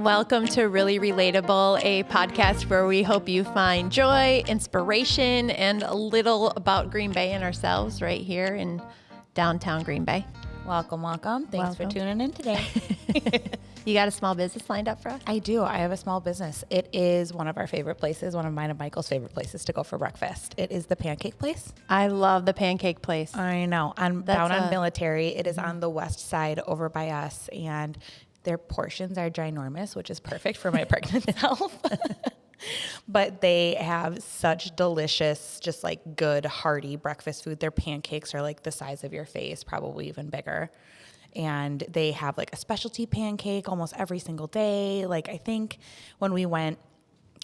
Welcome to Really Relatable, a podcast where we hope you find joy, inspiration, and a little about Green Bay and ourselves right here in downtown Green Bay. Welcome. Thanks for tuning in today. You got a small business lined up for us? I do. I have a small business. It is one of our favorite places, one of mine and Michael's favorite places to go for breakfast. It is the Pancake Place. I love the Pancake Place. I know. Down on Military. It is on the west side over by us, and their portions are ginormous, which is perfect for my pregnant self. But they have such delicious, just like good, hearty breakfast food. Their pancakes are like the size of your face, probably even bigger. And they have like a specialty pancake almost every single day. Like I think when we went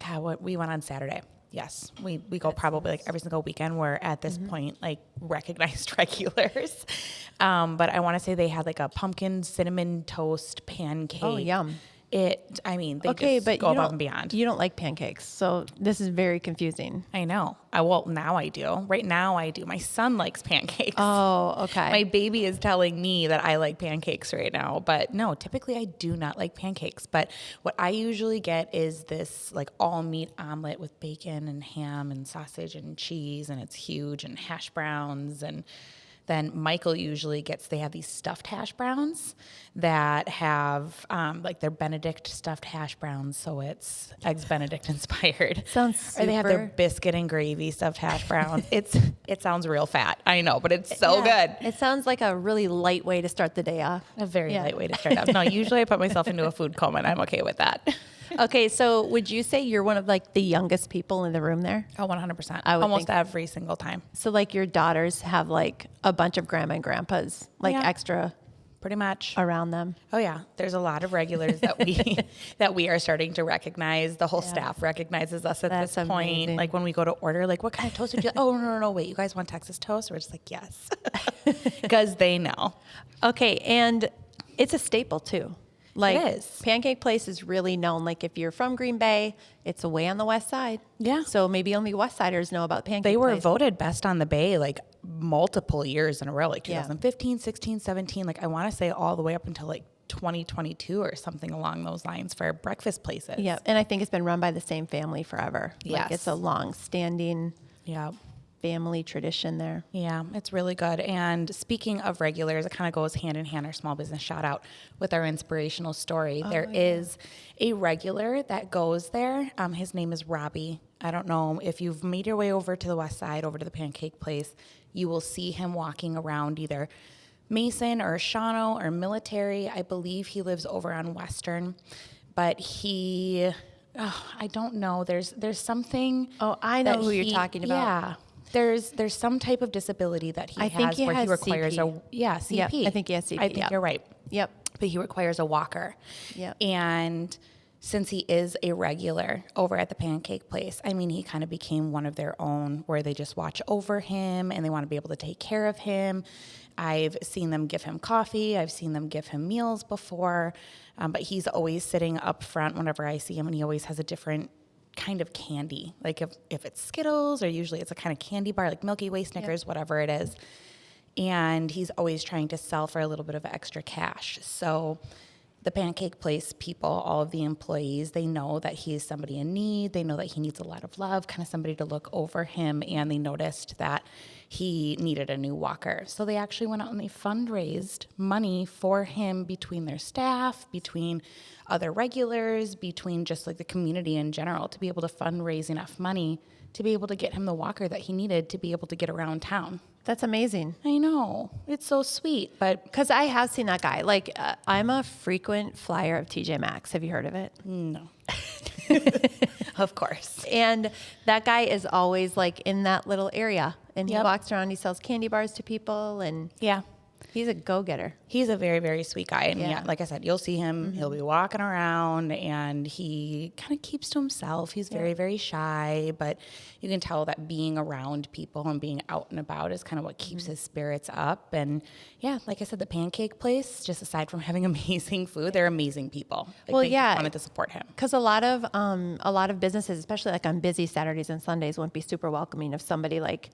on Saturday. Yes, we go probably like every single weekend. We're at this point like recognized regulars. But I want to say they had like a pumpkin cinnamon toast pancake. Oh, yum. They just go above and beyond. You don't like pancakes, so this is very confusing. I know. Now I do. Right now I do. My son likes pancakes. Oh, okay. My baby is telling me that I like pancakes right now, but no, typically I do not like pancakes. But what I usually get is this like all meat omelet with bacon and ham and sausage and cheese, and it's huge, and hash browns. And then Michael usually they have these stuffed hash browns that have like their Benedict stuffed hash browns. So it's Eggs Benedict inspired. Sounds super. Or they have their biscuit and gravy stuffed hash browns. It sounds real fat. I know, but it's so good. It sounds like a really light way to start the day off. A very light way to start off. No, usually I put myself into a food coma and I'm okay with that. Okay, so would you say you're one of like the youngest people in the room there? Oh, 100%. Almost every single time. So like your daughters have like a bunch of grandma and grandpas, like extra pretty much around them. Oh yeah. There's a lot of regulars that we are starting to recognize. The whole staff recognizes us at this point. Amazing. Like when we go to order, like what kind of toast would you like? Oh, no, wait, you guys want Texas toast? We're just like, yes. Because they know. Okay, and it's a staple too. Like, it is. Pancake Place is really known. Like, if you're from Green Bay, it's away on the west side. Yeah. So maybe only West Siders know about Pancake Place. They were voted best on the Bay, like, multiple years in a row, like 2015, 16, 17. Like, I want to say all the way up until, like, 2022 or something along those lines for breakfast places. Yeah, and I think it's been run by the same family forever. Yes. Like, it's a long-standing family tradition there. Yeah, it's really good. And speaking of regulars, it kind of goes hand in hand, our small business shout out with our inspirational story. There is a regular that goes there. His name is Robbie. I don't know if you've made your way over to the west side, over to the Pancake Place, you will see him walking around either Mason or Shawano or Military. I believe he lives over on Western, but I don't know. There's something. Oh, I know who you're talking about. Yeah. There's some type of disability that he has where he requires CP. CP. Yep, I think he has CP. I think you're right. Yep. But he requires a walker. Yep. And since he is a regular over at the Pancake Place, I mean, he kind of became one of their own where they just watch over him and they want to be able to take care of him. I've seen them give him coffee. I've seen them give him meals before. But he's always sitting up front whenever I see him, and he always has a different kind of candy. Like if it's Skittles, or usually it's a kind of candy bar, like Milky Way, Snickers, whatever it is. And he's always trying to sell for a little bit of extra cash. So the Pancake Place people, all of the employees, they know that he is somebody in need. They know that he needs a lot of love, kind of somebody to look over him. And they noticed that he needed a new walker. So they actually went out and they fundraised money for him between their staff, between other regulars, between just like the community in general, to be able to fundraise enough money to be able to get him the walker that he needed to be able to get around town. That's amazing. I know. It's so sweet. But because I have seen that guy. Like, I'm a frequent flyer of TJ Maxx. Have you heard of it? No. Of course. And that guy is always like in that little area. And he walks around, he sells candy bars to people. And he's a go-getter. He's a very, very sweet guy. And like I said, you'll see him. He'll be walking around and he kind of keeps to himself. He's very, very shy, but you can tell that being around people and being out and about is kind of what keeps his spirits up. And like I said, the Pancake Place, just aside from having amazing food, they're amazing people. Like, they wanted to support him. Because a lot of businesses, especially like on busy Saturdays and Sundays, wouldn't be super welcoming of somebody like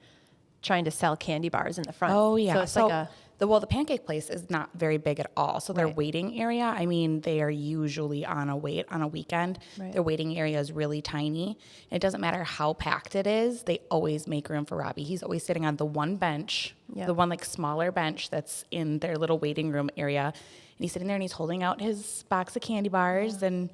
trying to sell candy bars in the front. Oh, yeah. So it's like a The pancake place is not very big at all. So their waiting area, I mean, they are usually on a weekend. Right. Their waiting area is really tiny. It doesn't matter how packed it is. They always make room for Robbie. He's always sitting on the one bench, the one like smaller bench that's in their little waiting room area. And he's sitting there and he's holding out his box of candy bars. And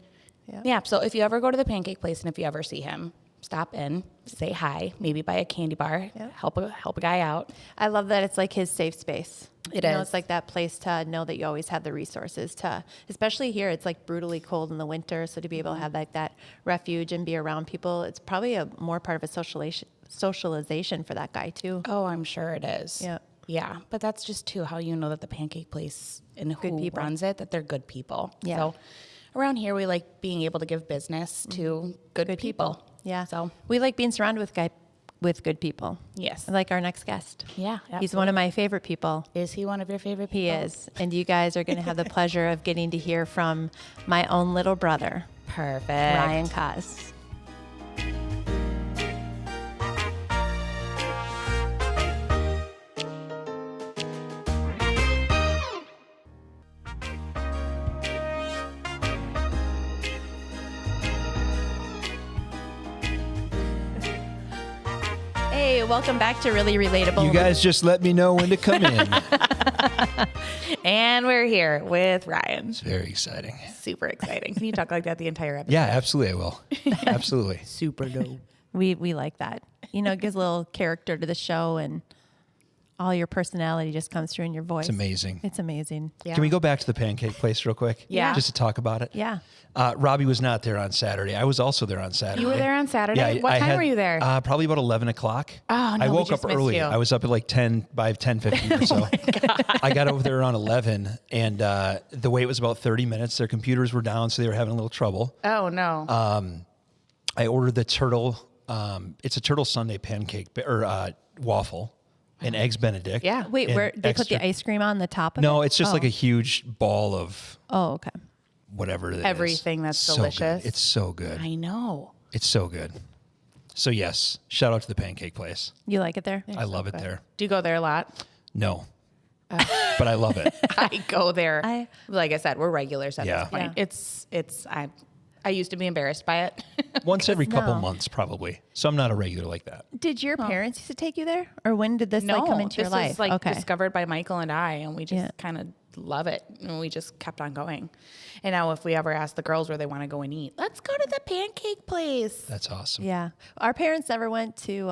so if you ever go to the pancake place and if you ever see him, stop in, say hi, maybe buy a candy bar, help a guy out. I love that it's like his safe space. It You know, is. it's like that place to know that you always have the resources to, especially here, it's like brutally cold in the winter. So to be able to have like that refuge and be around people, it's probably a more part of a socialization for that guy too. Oh, I'm sure it is. Yeah. Yeah, but that's just too how you know that the pancake place and who people. runs it, that they're good people. Yeah. So around here, we like being able to give business to good people. Yeah. So we like being surrounded with good people. yes. Like our next guest. Yeah. He's one of my favorite people. Is he one of your favorite people? He is. And you guys are going to have the pleasure of getting to hear from my own little brother, Perfect. Ryan Kos. Hey, welcome back to Really Relatable. You guys just let me know when to come in. And we're here with Ryan. It's very exciting. Super exciting. Can you talk like that the entire episode? Yeah, absolutely I will. Absolutely. Super dope. We like that. You know, it gives a little character to the show and all your personality just comes through in your voice. It's amazing. It's amazing. Yeah. Can we go back to the pancake place real quick? Yeah. Just to talk about it? Yeah. Robbie was not there on Saturday. I was also there on Saturday. You were there on Saturday? Yeah. What time were you there? Probably about 11 o'clock. Oh, no, I we woke just up missed early. you. I was up at like 10:15 or so. I got over there around 11 and the wait was about 30 minutes. Their computers were down, so they were having a little trouble. Oh, no. I ordered the turtle. It's a turtle sundae pancake or waffle and eggs Benedict. Yeah. Wait, and where they put extra- the ice cream on the top of it? No, it's just like a huge ball of Oh, okay. whatever it is. Everything that's So delicious. good. It's so good. I know. It's so good. So yes, shout out to the pancake place. You like it there? I love it there. Do you go there a lot? No, but I love it. I go there. I- Like I said, we're regulars at Yeah. this point. Yeah. I used to be embarrassed by it. Once every couple No. months, probably. So I'm not a regular like that. Did your parents used to take you there? Or when did this like come into your this life? was like okay. discovered by Michael and I, and we just Yeah. kind of love it, and we just kept on going. And now, if we ever ask the girls where they want to go and eat, let's go to the pancake place. That's awesome. Yeah. Our parents never went to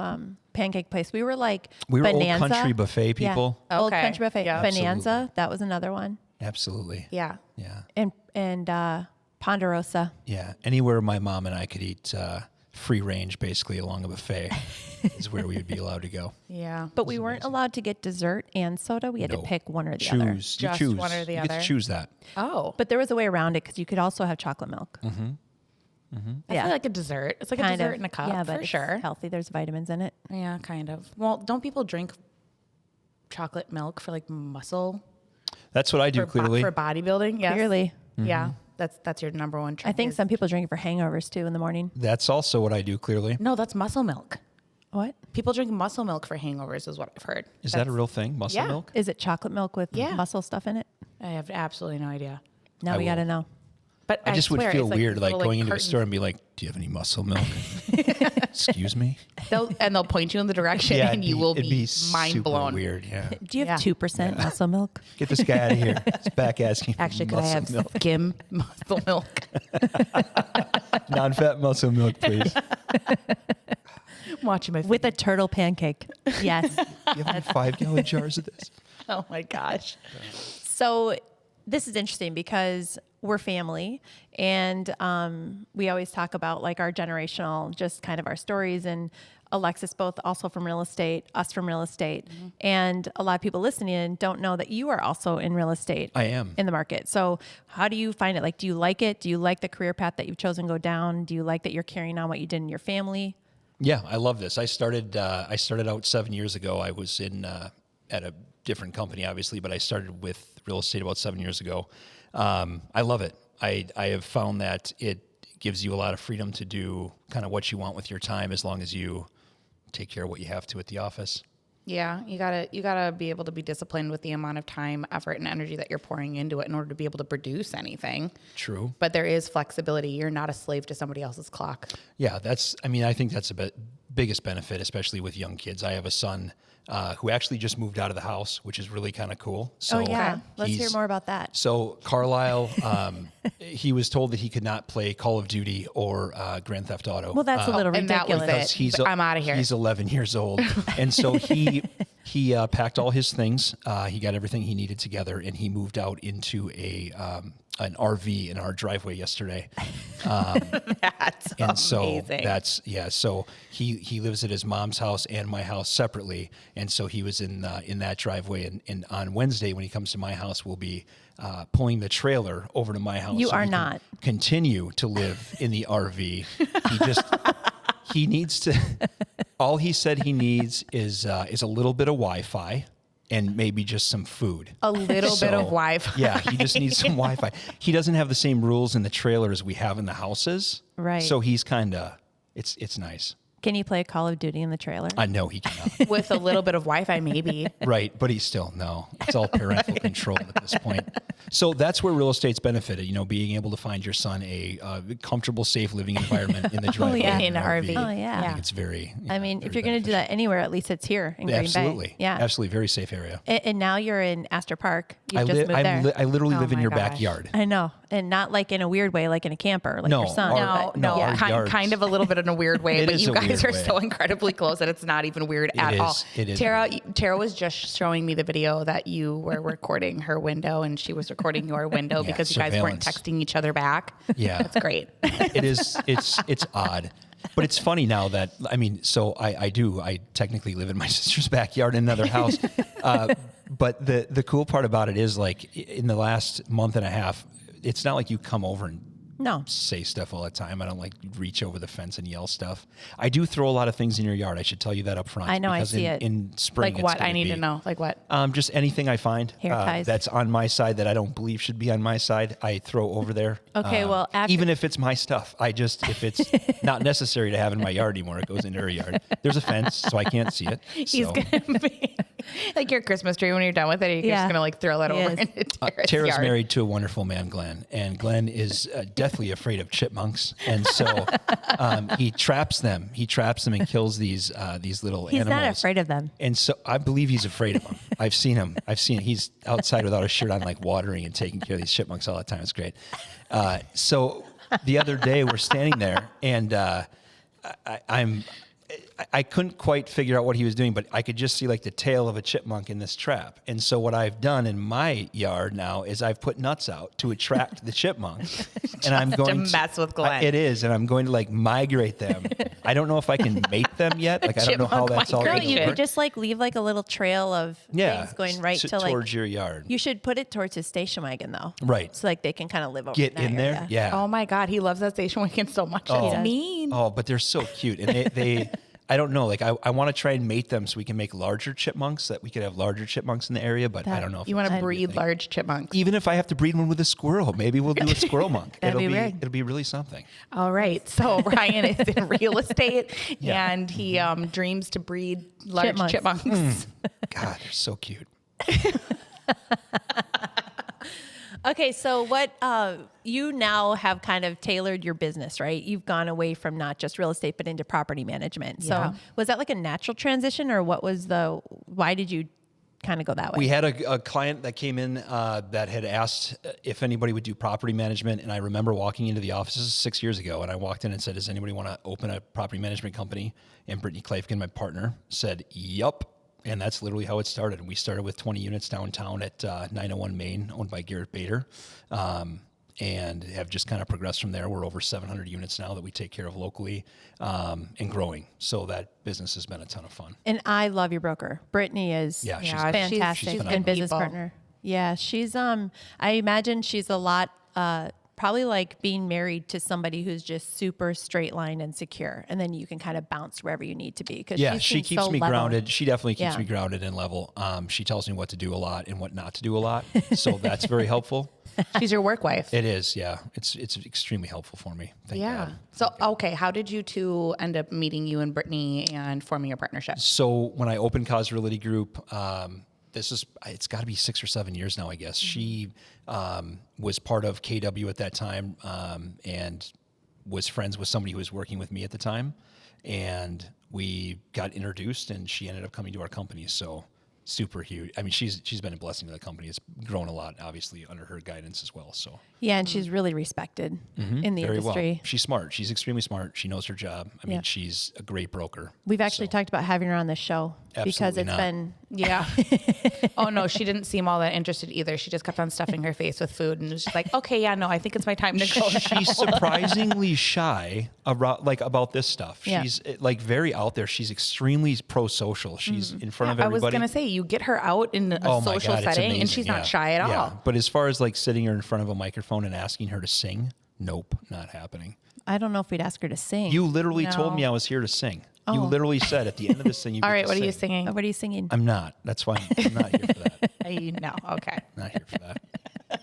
Pancake Place. We were like We were Bonanza. old country buffet people. Yeah. Old Okay. Country Buffet. Yeah. Bonanza, Absolutely. that was another one. Absolutely. Yeah. Yeah. And Ponderosa. Yeah. Anywhere my mom and I could eat free range, basically along a buffet, is where we would be allowed to go. Yeah. But we weren't allowed to get dessert and soda. We had to No. pick one or the other. Choose. You Just choose. one or the you get other? to choose that. Oh. But there was a way around it because you could also have chocolate milk. I feel like a dessert. It's like a dessert in a cup, Yeah, but for it's sure. healthy. There's vitamins in it. Yeah, kind of. Well, don't people drink chocolate milk for like muscle? That's what I do, clearly. For bodybuilding? Yes. Clearly. Yeah. That's your number one trick. I think is- some people drink it for hangovers too in the morning. That's also what I do, clearly. No, that's muscle milk. What? People drink muscle milk for hangovers, is what I've heard. Is that a real thing? Muscle Yeah. milk? Is it chocolate milk with Yeah. muscle stuff in it? I have absolutely no idea. Now I we got to will. know. But I just would swear, feel it's weird, like little, going into a cartons. store and be like, "Do you have any muscle milk?" Excuse me. They'll point you in the direction, and you will it'd be mind super blown. Weird, yeah. Do you have Yeah. 2% muscle milk? Get this guy out of here. He's back asking for Actually, could I muscle have milk. skim muscle milk? Non-fat muscle milk, please. Watching my With a turtle pancake. Yes. You have any 5-gallon jars of this? Oh my gosh. So this is interesting because we're family and we always talk about like our generational, just kind of our stories, and Alexis both also from real estate, us from real estate. And a lot of people listening in don't know that you are also in real estate. I am. In the market. So how do you find it? Like, do you like it? Do you like the career path that you've chosen to go down? Do you like that you're carrying on what you did in your family? Yeah, I love this. I started out 7 years ago. I was in at a different company, obviously, but I started with real estate about 7 years ago. I love it. I have found that it gives you a lot of freedom to do kind of what you want with your time, as long as you take care of what you have to at the office. Yeah, you gotta be able to be disciplined with the amount of time, effort, and energy that you're pouring into it in order to be able to produce anything. True. But there is flexibility. You're not a slave to somebody else's clock. Yeah, I think that's biggest benefit, especially with young kids. I have a son who actually just moved out of the house, which is really kind of cool. So Let's hear more about that. So Carlisle, he was told that he could not play Call of Duty or Grand Theft Auto. Well, that's a little and that was ridiculous. it. I'm outta here. He's 11 years old, and so he packed all his things. He got everything he needed together, and he moved out into an RV in our driveway yesterday. That's And so amazing. so he lives at his mom's house and my house separately. And so he was in that driveway. And on Wednesday, when he comes to my house, we'll be pulling the trailer over to my house. You are he can not. continue to live in the RV. He needs to, all he said he needs is a little bit of Wi-Fi and maybe just some food. A little bit of Wi-Fi. Yeah, he just needs some Wi-Fi. He doesn't have the same rules in the trailer as we have in the houses. Right. So he's kind of, it's nice. Can you play Call of Duty in the trailer? I know he cannot. With a little bit of Wi-Fi, maybe. Right, but he's still, no. It's all parental control at this point. So that's where real estate's benefited, being able to find your son a comfortable, safe living environment in the driveway. In an RV. Oh, yeah. I think it's very, I mean, if very you're going to do that anywhere, at least it's here in Green Absolutely. Bay. Yeah. Absolutely. Very safe area. And now you're in Astor Park. You've just moved there. I literally Oh live in my your gosh. backyard. I know. And not like in a weird way, like in a camper, like No, your son. our- but- no, our yards- kind of a little bit in a weird way, It but is you a guys weird are way. so incredibly close that it's not even weird at is. all. It is Tara was just showing me the video that you were recording her window and she was recording your window Yeah, because you guys weren't surveillance. texting each other back. Yeah. That's great. It is. It's odd, but it's funny now that So I technically live in my sister's backyard in another house, but the cool part about it is like in the last month and a half, it's not like you come over and No. say stuff all the time. I don't like reach over the fence and yell stuff. I do throw a lot of things in your yard. I should tell you that up front. I know, I because see it. in spring. Like it's what? gonna I need be- to know. Like what? Just anything I find Hair ties. that's on my side that I don't believe should be on my side, I throw over there. Okay, well, after- even if it's my stuff, if it's not necessary to have in my yard anymore, it goes into her yard. There's a fence, so I can't see it. He's So. gonna be like your Christmas tree when you're done with it. You're Yeah. just gonna like throw that He over is. into Tara's Tara's yard. married to a wonderful man, Glenn, and Glenn is deathly afraid of chipmunks, and so he traps them. He traps them and kills these little He's animals. not afraid of them. And so I believe he's afraid of them. I've seen him. He's outside without a shirt on, like watering and taking care of these chipmunks all the time. It's great. So the other day we're standing there and I couldn't quite figure out what he was doing, but I could just see like the tail of a chipmunk in this trap. And so what I've done in my yard now is I've put nuts out to attract the chipmunks. And I'm going to mess with Glenn. It is, and I'm going to like migrate them. I don't know if I can mate them yet. Like I don't know how Chipmunk that's all No, going migration. you to could work. just like leave like a little trail of things going right to like towards your yard. You should put it towards his station wagon though. Right. So like they can kind of live over Get that in there. area. Yeah. Oh my God, he loves that station wagon so much. Oh. It's mean. Oh, but they're so cute. And they I don't know, like I want to try and mate them so we can make larger chipmunks, so that we could have larger chipmunks in the area, but I don't know if You want to that's breed a thing. large chipmunks. Even if I have to breed one with a squirrel, maybe we'll do a squirrel monk. That'd be weird. It'll be really something. All right. So Ryan is in real estate Yeah. and he dreams to breed large Chipmunks. chipmunks. God, they're so cute. Okay, so what you now have kind of tailored your business, right? You've gone away from not just real estate but into property management. Yeah. So was that like a natural transition, or why did you kind of go that way? We had a client that came in that had asked if anybody would do property management. And I remember walking into the offices 6 years ago, and I walked in and said, does anybody want to open a property management company? And Brittany Clafkin, my partner, said, yup. And that's literally how it started. We started with 20 units downtown at 901 Main, owned by Garrett Bader, and have just kind of progressed from there. We're over 700 units now that we take care of locally and growing. So that business has been a ton of fun. And I love your broker. Brittany is Yeah, she's fantastic she's and business phenomenal. partner. Yeah, she's I imagine she's a lot probably like being married to somebody who's just super straight line and secure. And then you can kind of bounce wherever you need to be. Cause she keeps so me level. grounded. She definitely keeps Yeah. me grounded and level. She tells me what to do a lot and what not to do a lot. So that's very helpful. She's your work wife. It is. Yeah. It's extremely helpful for me. Thank God. So, okay. How did you two end up meeting, you and Brittany, and forming a partnership? So when I opened Cause Realty Group, it's got to be 6 or 7 years now, I guess. She was part of KW at that time and was friends with somebody who was working with me at the time. And we got introduced, and she ended up coming to our company. So super huge. I mean, she's been a blessing to the company. It's grown a lot, obviously, under her guidance as well. So Yeah, and she's really respected in the very industry. well. She's smart. She's extremely smart. She knows her job. I mean, she's a great broker. We've actually talked about having her on the show because Absolutely it's not. been Yeah. Oh, no, she didn't seem all that interested either. She just kept on stuffing her face with food and was just like, okay, yeah, no, I think it's my time to go. She's surprisingly shy about this stuff. Yeah. She's like very out there. She's extremely pro-social. She's in front of I was everybody. going to say, you get her out in a Oh my social God, it's setting amazing. and she's not shy at all. But as far as like sitting her in front of a microphone and asking her to sing, nope, not happening. I don't know if we'd ask her to sing. You literally told No. me I was here to sing. You literally said at the end of this thing, you All get right, to what are sing. you singing? What are you singing? I'm not. That's why I'm not here for that. No, okay. Not here for that.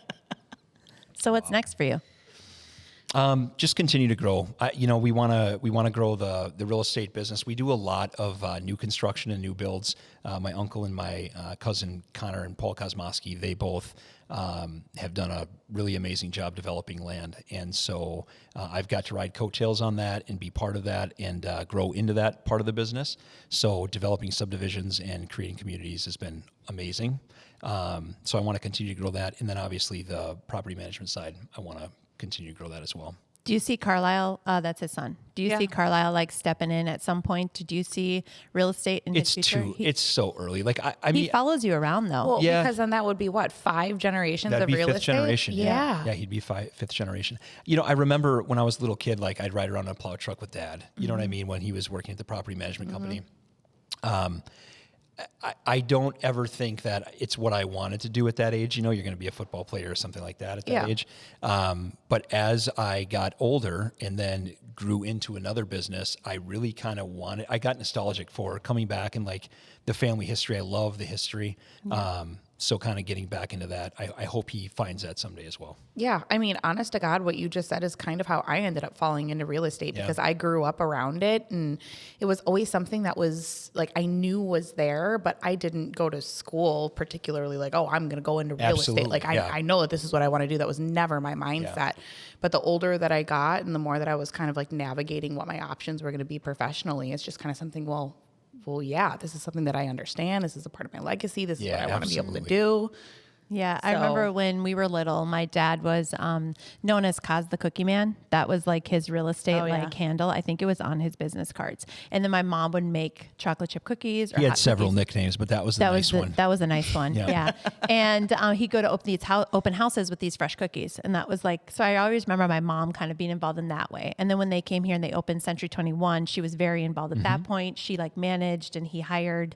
So what's next for you? Just continue to grow. We want to grow the real estate business. We do a lot of new construction and new builds. My uncle and my cousin Connor and Paul Kosmoski, they both have done a really amazing job developing land, and so I've got to ride coattails on that and be part of that and grow into that part of the business. So developing subdivisions and creating communities has been amazing. So I want to continue to grow that, and then obviously the property management side, I want to continue to grow that as well. Do you see Carlisle? That's his son. Do you see Carlisle like stepping in at some point? Do you see real estate in his future? It's so early. Like I He mean, follows you around though. Well, Yeah. because then that would be what, 5 generations that'd of be real fifth estate? generation. Yeah. Yeah, he'd be fifth generation. I remember when I was a little kid, like I'd ride around on a plow truck with Dad. You know what I mean? When he was working at the property management company. I don't ever think that it's what I wanted to do at that age. You're going to be a football player or something like that at that age. But as I got older and then grew into another business, I really kind of I got nostalgic for coming back and like the family history. I love the history. So kind of getting back into that. I hope he finds that someday as well. Yeah. I mean, honest to God, what you just said is kind of how I ended up falling into real estate because I grew up around it and it was always something that was like I knew was there, but I didn't go to school particularly like, oh, I'm going to go into real estate. Like I know that this is what I want to do. That was never my mindset. Yeah. But the older that I got and the more that I was kind of like navigating what my options were going to be professionally, it's just kind of something, well, yeah, this is something that I understand. This is a part of my legacy. This is what I want to be able to do. Yeah, I remember when we were little, my dad was known as Kaz the Cookie Man. That was like his real estate handle. I think it was on his business cards. And then my mom would make chocolate chip cookies. Or he had hot several cookies. nicknames, but that was the nice one. That was a nice one. Yeah. And he'd go to open houses with these fresh cookies. And that was like, so I always remember my mom kind of being involved in that way. And then when they came here and they opened Century 21, she was very involved at that point. She like managed and he hired.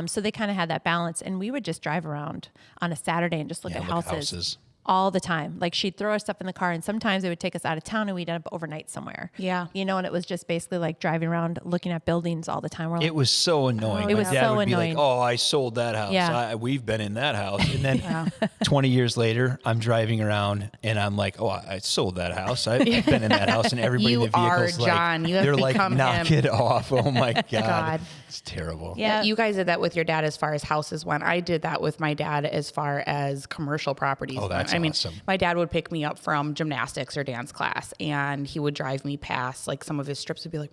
So they kind of had that balance. And we would just drive around on a Saturday and just look at houses all the time. Like she'd throw our stuff in the car and sometimes it would take us out of town and we'd end up overnight somewhere. Yeah. And it was just basically like driving around looking at buildings all the time. We're like, it was so annoying. It was My dad so would be annoying. like, oh, I sold that house. Yeah. We've been in that house. And then 20 years later, I'm driving around and I'm like, oh, I sold that house. I've been in that house. And everybody in the vehicle's like, John. You have they're like, become knock him. it off. Oh my God. God. It's terrible. Yeah. You guys did that with your dad as far as houses went. I did that with my dad as far as commercial properties Oh, that's went. awesome. My dad would pick me up from gymnastics or dance class and he would drive me past like some of his strips would be like,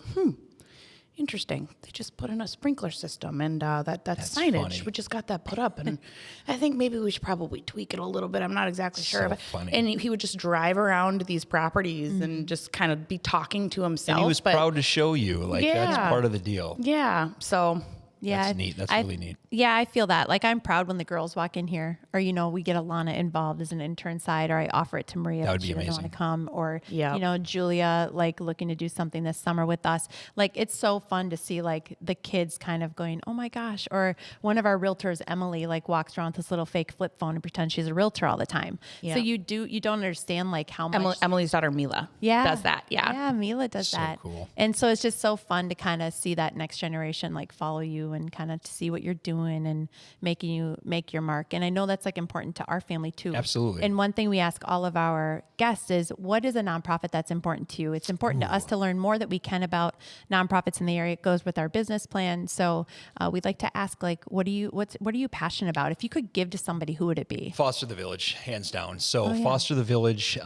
interesting. They just put in a sprinkler system and that's signage. funny. We just got that put up and I think maybe we should probably tweak it a little bit. I'm not exactly sure. So But, funny. and he would just drive around these properties and just kind of be talking to himself. And he was but proud to show you. Like, that's Yeah. part of the deal. yeah. So Yeah, That's neat. That's really neat. Yeah, I feel that. Like I'm proud when the girls walk in here, or we get Alana involved as an intern side, or I offer it to Maria That if would be she doesn't want amazing. to come, or Yep. Julia like looking to do something this summer with us. Like it's so fun to see like the kids kind of going, oh my gosh, or one of our realtors, Emily, like walks around with this little fake flip phone and pretends she's a realtor all the time. Yeah. So you don't understand like how much. Emily's daughter Mila does that. Yeah. Yeah, Mila does So that. cool. And so it's just so fun to kind of see that next generation like follow you and kind of to see what you're doing and making you make your mark. And I know that's like important to our family too. Absolutely. And one thing we ask all of our guests is, what is a nonprofit that's important to you? It's important to us to learn more that we can about nonprofits in the area. It goes with our business plan. So we'd like to ask, like, what are you passionate about? If you could give to somebody, who would it be? Foster the Village, hands down. So Foster the Village,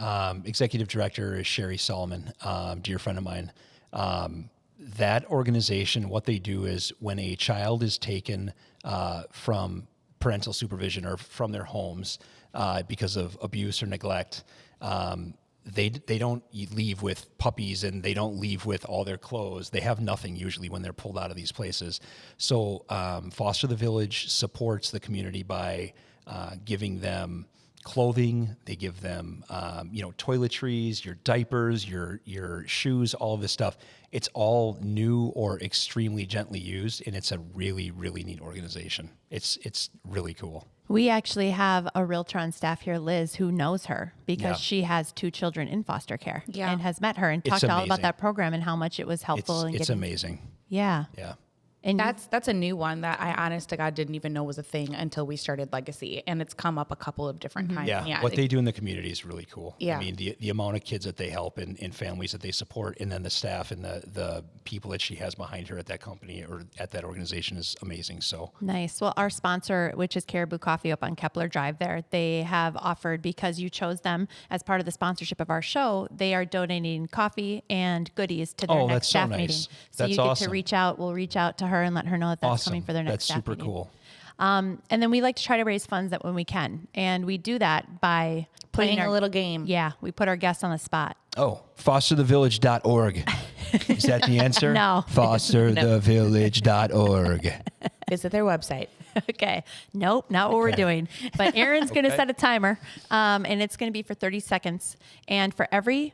executive director is Sherry Solomon, dear friend of mine. That organization, what they do is when a child is taken from parental supervision or from their homes because of abuse or neglect, they don't leave with puppies and they don't leave with all their clothes. They have nothing usually when they're pulled out of these places. So Foster the Village supports the community by giving them clothing. They give them, toiletries, your diapers, your shoes, all of this stuff. It's all new or extremely gently used, and it's a really, really neat organization. It's really cool. We actually have a realtor on staff here, Liz, who knows her because Yeah. she has 2 children in foster care Yeah. and has met her and It's talked all about amazing. that program and how much it was helpful. It's amazing. Yeah. Yeah. And That's a new one that I honest to God didn't even know was a thing until we started Legacy, and it's come up a couple of different times. Yeah, what they do in the community is really cool. Yeah. I mean, the amount of kids that they help and families that they support, and then the staff and the people that she has behind her at that company or at that organization is amazing. So nice. Well, our sponsor, which is Caribou Coffee up on Kepler Drive there, they have offered, because you chose them as part of the sponsorship of our show, they are donating coffee and goodies to their Oh, next that's so staff nice. meeting. So That's you get awesome. to reach out. We'll reach out to her and let her know that that's awesome. coming for their next That's staff super meeting. cool. And then we like to try to raise funds that when we can. And we do that by playing our a little game. Yeah, we put our guests on the spot. Oh, fosterthevillage.org. Is that the answer? No. Fosterthevillage.org. Visit their website. Okay. Nope, not what we're Okay. doing. But Aaron's going to Okay. set a timer, and it's going to be for 30 seconds. And for every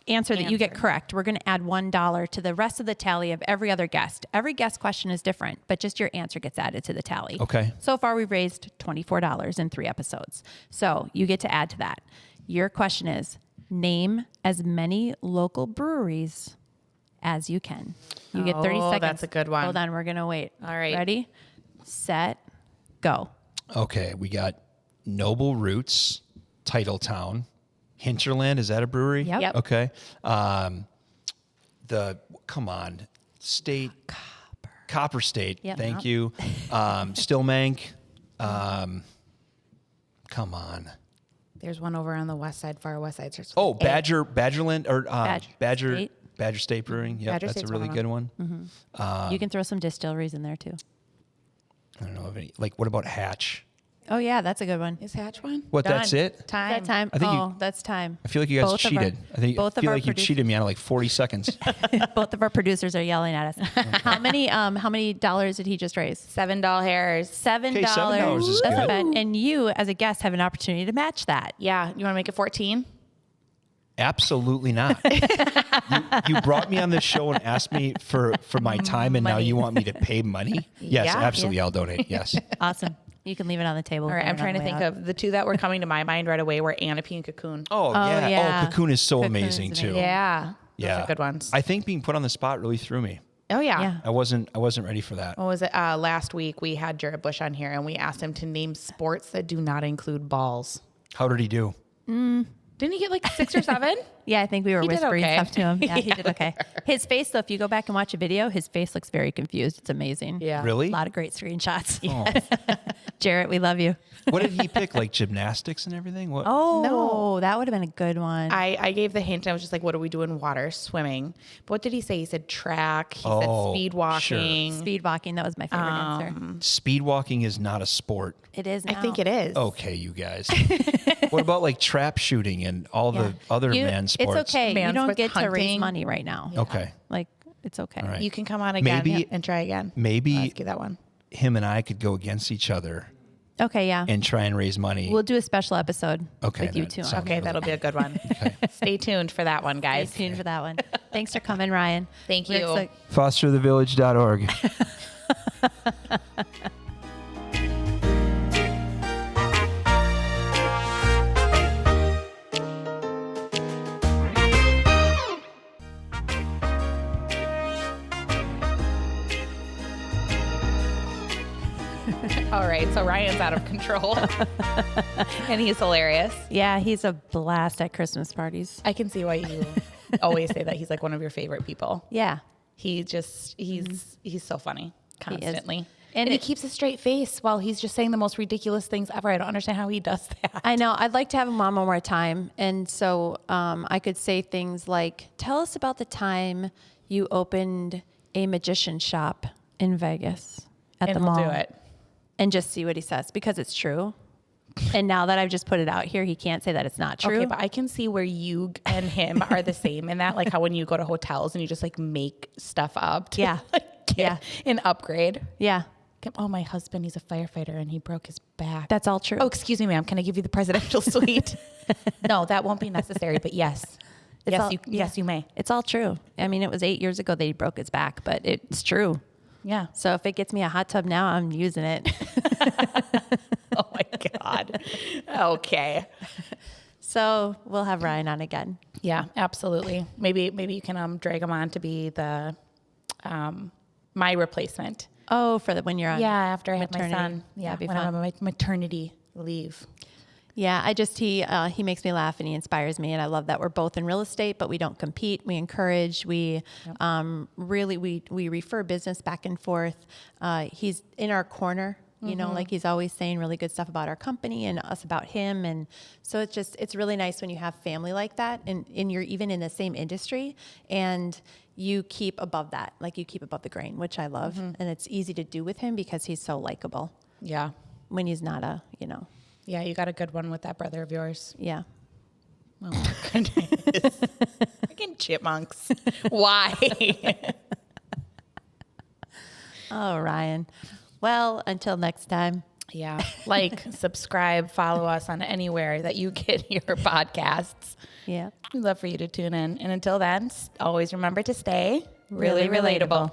answer that you get correct, we're going to add $1 to the rest of the tally of every other guest. Every guest question is different, but just your answer gets added to the tally. Okay. So far, we've raised $24 in 3 episodes. So you get to add to that. Your question is, name as many local breweries as you can. You get 30 Oh, seconds. that's a good one. Hold on, we're going to wait. All right. Ready, set, go. Okay, we got Noble Roots, Titletown, Hinterland. Is that a brewery? Yep. Yep. Okay. Come on, State Copper State. Yep. Thank Nope. you. Stillmank. Come on. There's one over on the west side, far west side. Starts with Oh, A. Badgerland or Badger State. Badger State Brewing. Yep, Badger that's State's a really one good of one. You can throw some distilleries in there too. I don't know of any. Like, what about Hatch? Oh yeah, that's a good one. Is Hatch one? What? That's Done. it? Time. That time. I think Oh, that's time. I feel like you guys Both of our- cheated. I feel of like our you cheated me out of like 40 seconds. Both of our producers are yelling at us. How many dollars did he just raise? $7 hairs. $7. Okay, $7 is That's good. not bad. And you, as a guest, have an opportunity to match that. Yeah. You want to make it 14? Absolutely not. you brought me on this show and asked me for my time, and now Money. you want me to pay money? Yes, Yeah. absolutely. I'll donate. Yes. Awesome. You can leave it on the table. All right. I'm trying to think of the 2 that were coming to my mind right away were Anapi and Cocoon. Oh, yeah. yeah. Oh, Cocoon is so Cocoon is amazing too. amazing. Yeah. Yeah. Those are good ones. I think being put on the spot really threw me. Oh, yeah. Yeah. I wasn't ready for that. What was it? Last week we had Jared Bush on here and we asked him to name sports that do not include balls. How did he do? Didn't he get like 6 or 7? Yeah, I think we were He did whispering okay. stuff to him. Yeah, he did okay. His face, though, if you go back and watch a video, his face looks very confused. It's amazing. Yeah. Really? A lot of great screenshots. Oh. Jarrett, we love you. What did he pick? Like gymnastics and everything? What? Oh, No. that would have been a good one. I gave the hint. I was just like, what are we doing? Water, swimming. But what did he say? He said track. He Oh, said speed walking. Speed walking, that was my favorite answer. Speed walking is not a sport. It is I now. think it is. Okay, you guys. What about like trap shooting and all the other man sports? It's okay. Man you don't sports, get to raise hunting. money right now. Okay. Like, it's okay. All right. You can come on again Maybe- and try again. Maybe I'll ask you that one. him and I could go against each other Okay, yeah. and try and raise money. We'll do a special episode Okay, with you that two. sounds- Okay, that'll be a good one. Stay tuned for that one, guys. Stay tuned for that one. Thanks for coming, Ryan. Thank We're you. exci- Fosterthevillage.org. All right, so Ryan's out of control, and he's hilarious. Yeah, he's a blast at Christmas parties. I can see why you always say that he's like one of your favorite people. Yeah. He's so funny constantly. And And he it- keeps a straight face while he's just saying the most ridiculous things ever. I don't understand how he does that. I know. I'd like to have him on one more time. And so I could say things like, tell us about the time you opened a magician shop in Vegas at And the he'll mall. do it. And just see what he says because it's true. And now that I've just put it out here, he can't say that it's not true. Okay, but I can see where you and him are the same in that, like how when you go to hotels and you just like make stuff up to Yeah. like, get an upgrade. Yeah, Oh, my husband, he's a firefighter and he broke his back. that's all true. Oh, excuse me, ma'am. Can I give you the presidential suite? No, that won't be necessary, but yes. all- Yes, you may. It's all true. I mean, it was 8 years ago that he broke his back, but it's true. Yeah. So if it gets me a hot tub now, I'm using it. Oh my God. Okay. So we'll have Ryan on again. Yeah, absolutely. Maybe you can drag him on to be the my replacement. Oh, for when you're on. Yeah, after I have my maternity. son. Yeah, That'd be when I'm fun. on my maternity leave. Yeah, he makes me laugh and he inspires me, and I love that we're both in real estate, but we don't compete. We encourage. We we refer business back and forth. He's in our corner. You know, like he's always saying really good stuff about our company and us about him. And so it's really nice when you have family like that and you're even in the same industry and you keep above that, like you keep above the grain, which I love. And it's easy to do with him because he's so likable Yeah. when he's not Yeah, you got a good one with that brother of yours. yeah. Oh my goodness. Freaking chipmunks. Why? Oh, Ryan. Well, until next time. Yeah. Like, subscribe, follow us on anywhere that you get your podcasts. Yeah. We'd love for you to tune in. And until then, always remember to stay Really relatable.